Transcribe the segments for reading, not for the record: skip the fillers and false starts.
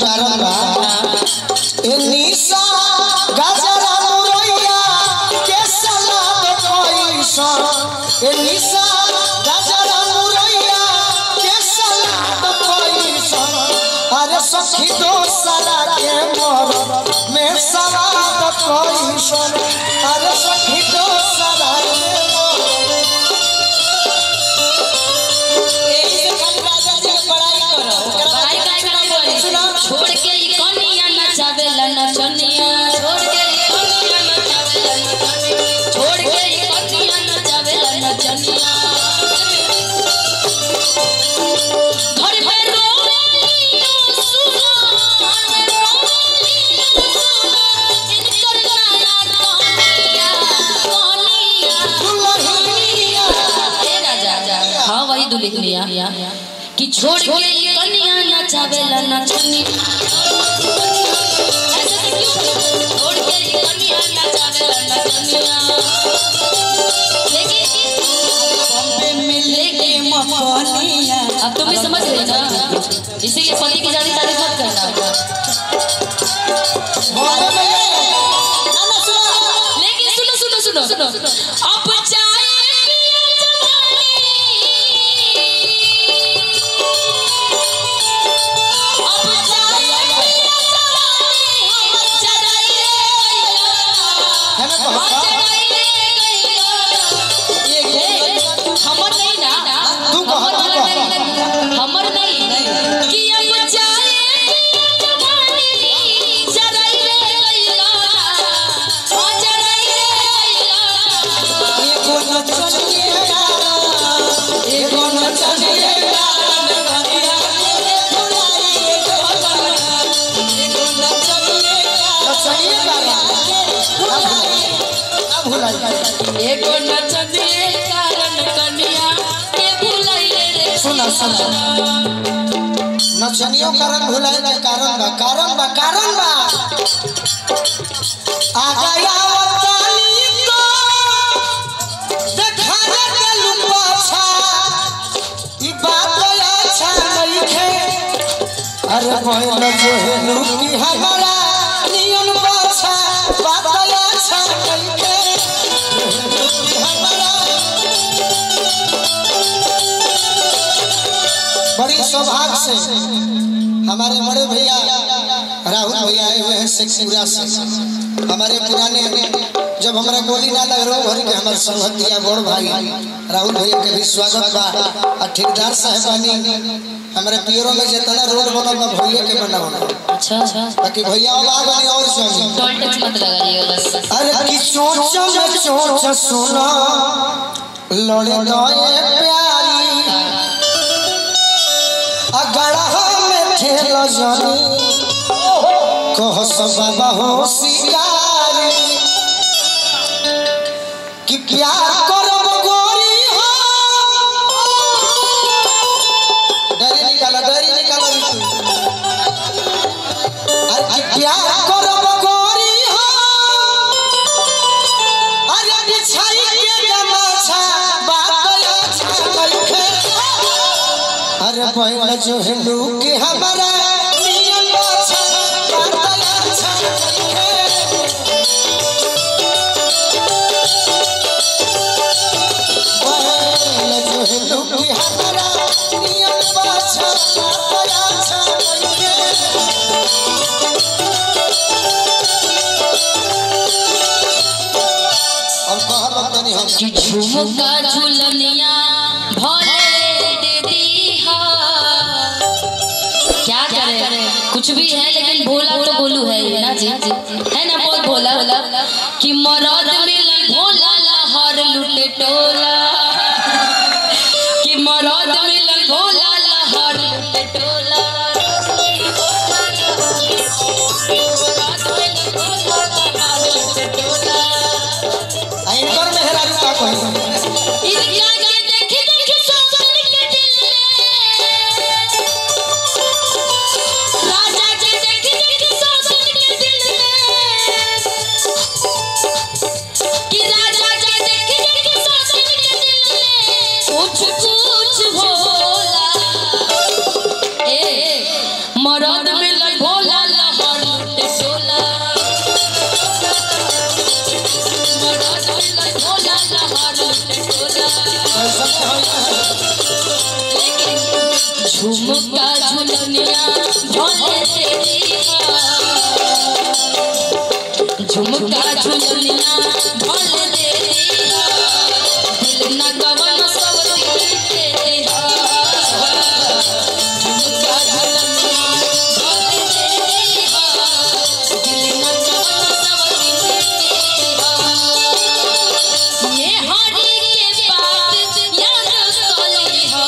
कारण बा ए निशा गजरा मुरैया के सलाद पैसा ए निशा गजरा मुरैया के सलाद पैसा अरे सखी दोसरा के मोर में सवाद पैसा अरे सखी दोसरा के छोड़ के कनिया नचावेला नचनिया छोड़ के कनिया नचावेला नचनिया छोड़ के कनिया नचावेला नचनिया घर में रोवेली सुना इनकर नया कनिया ए राजा हां वही दुल्हनिया कि छोड़ के कनिया नचावेला नचनी ऐसे छोड़ के कनिया नचावेला नचनिया लेकिन बॉम्बे में लेके मकनिया अब तुम भी समझ रहे ना इसीलिए पति की ज्यादा तारीफ मत करना लेकिन सुनो अब चाहे एको नचनिए कारण कनिया के भुलाइले रे सुना नचनियों कारण भुलाए के कारण बा आ गया वताली को देखा के लुपा छा ई बात अच्छा नहीं है अरे कोई न जो है लुकी हमारा नियन बाछा बात अच्छा नहीं है बड़ी सौभाग्य से हमारे बड़े भैया राहुल भैया आए हुए हैं शेखपुरा से हमारे पुराने जब हमारा गोली ना लग रहा भर के हमारे संगतिया बड़ भाई राहुल भैया के भी स्वागत बा और ठेकेदार साहबानी हमारे पियरों में जितना रोड बनल बा भैया के बनावल अच्छा ताकि भैया और आगे और सुनी टोल टच मत लगाइए बस अरे कि चोच में चोच सुना लड़े दोए प्यारी अगड़ा में ठेल जानी कह बाबा हो शिकारी कि प्यार करब गोरी हो डरी निकालो अरे प्यार करब गोरी हो अरे बिछाई के गमाछा बात अच्छा लिखे अरे पहले जो है लोग के हमारा नियम अच्छा बात अच्छा लिखे पहले जो है लोग के हमारा नियम अच्छा बात अच्छा लिखे अब कहा बतानी हम कि झुमका झुलनिया भोले दे दी हा क्या करे कुछ भी है लेकिन भोला तो बोलू है ये ना जी है ना बहुत भोला कि मरद मिलन भोला लहर लुटे टोला कि मरद मिलन भोला लहर लुटे टोला इनकर मेहरारू का कही कुछ हो झुमका झुलनिया भोले तेरी झुमका झुलनिया भोले तेरी दिल न गवन सब दिल तेरी झुमका झुलनिया भोले तेरी दिल न गवन सब दिल तेरी ये हरि के बात याद सोली हो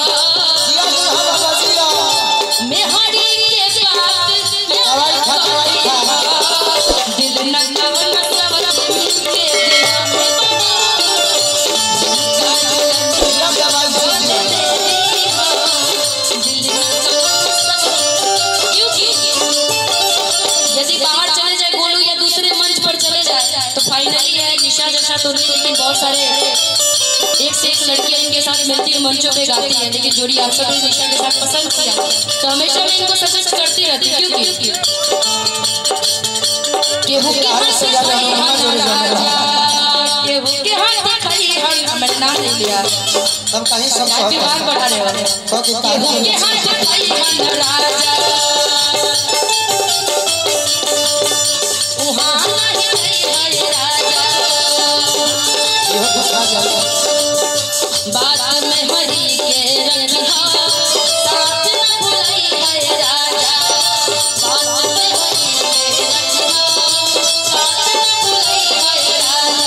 मैं हरि के बात याद सोली हो दिल न गवन सब दिल तेरी यदि बाहर चले जाए गोलू या दूसरे मंच पर चले जाए तो फाइनली है निशा जैसा तो नहीं, लेकिन बहुत सारे एक से एक लड़कियां इनके साथ मिलती है, मंचों पे गाती है, लेकिन जोड़ी आप सबने निशा के साथ पसंद किया तो हमेशा मैं इनको सजेस्ट करती रहती हूँ क्योंकि केहू के हाथ से खाई केहू के हाथ खाई मैंने नाम नहीं लिया हम कहीं सब दिमाग बढ़ा रहे हो केहू के हाथ खाई राजा बात में हरि के रखिया साथ न भुलाई है राजा बात में हरि के रखिया साथ न भुलाई है राजा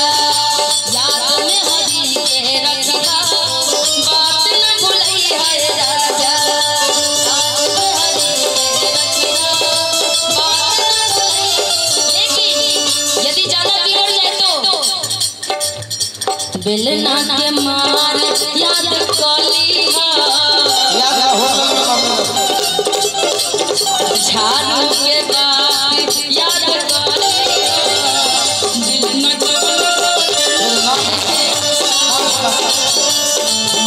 याद में हरि के रखिया बात न भुलाई है राजा याद में हरि के रखिया बात न भुलाई लेकिन यदि ज्यादा बिगड़ जाए तो बेलना के मार याद कली झाड़ू के बात याद कली दिल न बोले तेरी कहो कहो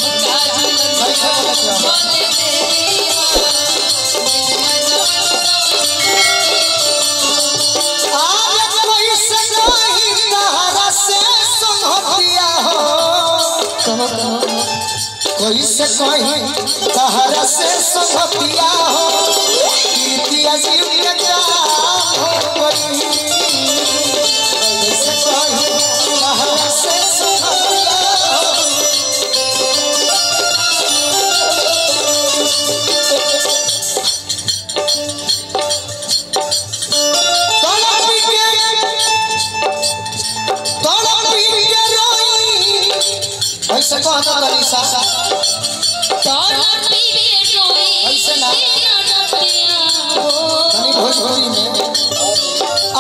कोई से कहीं तहरा से सोहतिया हो कीर्तिया जीव के काम हो गई कोई से कहीं तहरा से सोहतिया हो ऐसे कहना कलिसा तोड़ पीवे रोई ऐसे ना तनी भोजपुरी में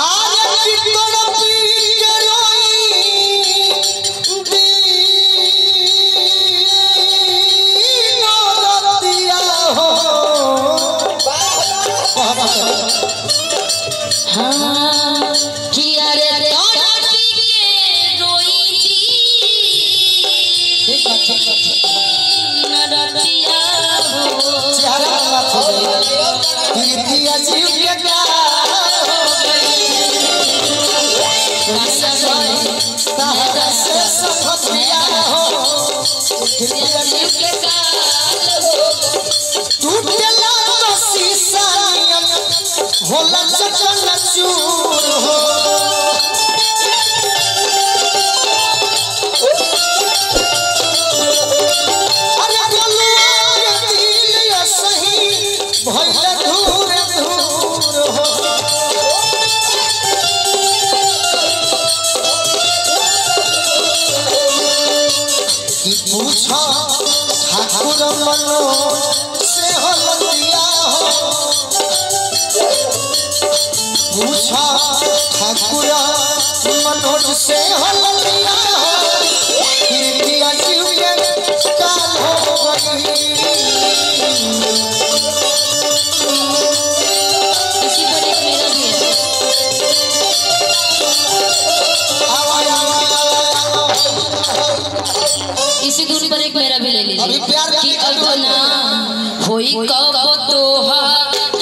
आज की तोड़ पी के रोई दीनो रतिया हो हाँ किया रे तोड़ पी के रोई नरतिया हो चेहरा बात हो गई कीर्तिया जीव के प्यार हो गई तहरा से सफतिया हो कीर्तिया जीव के टूटला तो शीशा होला चचन चूर हो अरे गलुआ के दिल सही भइल धूर धूर हो कि पूछो ठाकुर मनो से हलतिया हो पूछो ठाकुर मनोज से हलतिया हो कीर्तिया जीव के काल हो गई इसी पर एक मेरा भी है इसी दूरी पर एक मेरा भी ले अभी लीजिए प्यार कि अब ना होई कब तोहा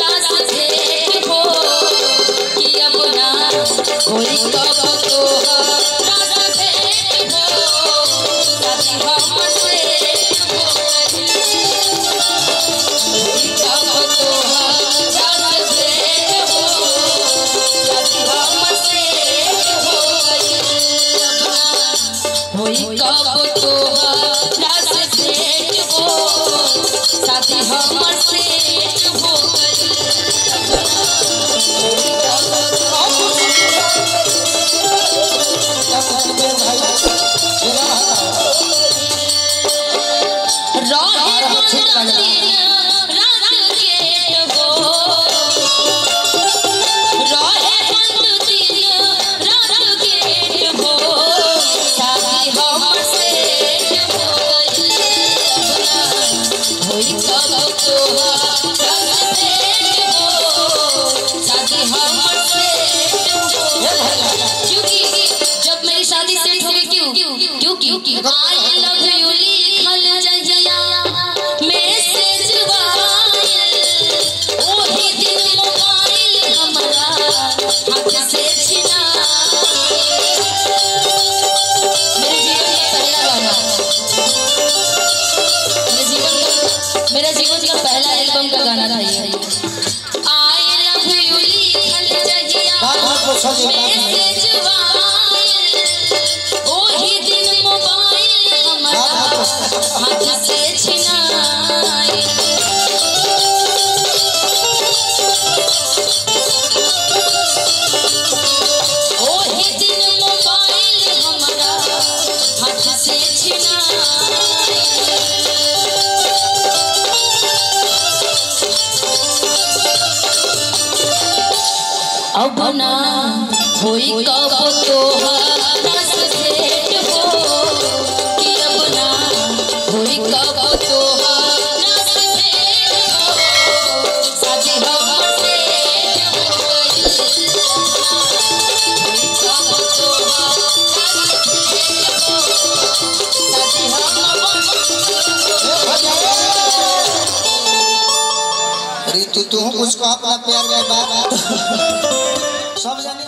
रास भेंट हो कि अब ना होई कब तोहा रास भेंट हो शादी हमसे हो गई शादी हमर से क्योंकि जब मेरी शादी सेट हो गई क्योंकि आई लव यू लिखल जजिया मैसेज वायल ओही दिन मोबाइल हमरा हाथ से छिना। मेरा जीवन का पहला एल्बम का गाना था ये। आई लव यू लिखल जजिया मैसेज वायल ओही दिन मोबाइल हमरा हाथ से छिनाई। ओही दिन मोबाइल हमरा हाथ से छिनाई। अब ना होई कब तोहरा से भेंट हो कि अब ना होई कब तोहरा से भेंट हो शादी हमर से हो गइल होई कब तोहरा से भेंट हो शादी हमर। अरे तू मुझको अपना प्यार गए बात सब जाने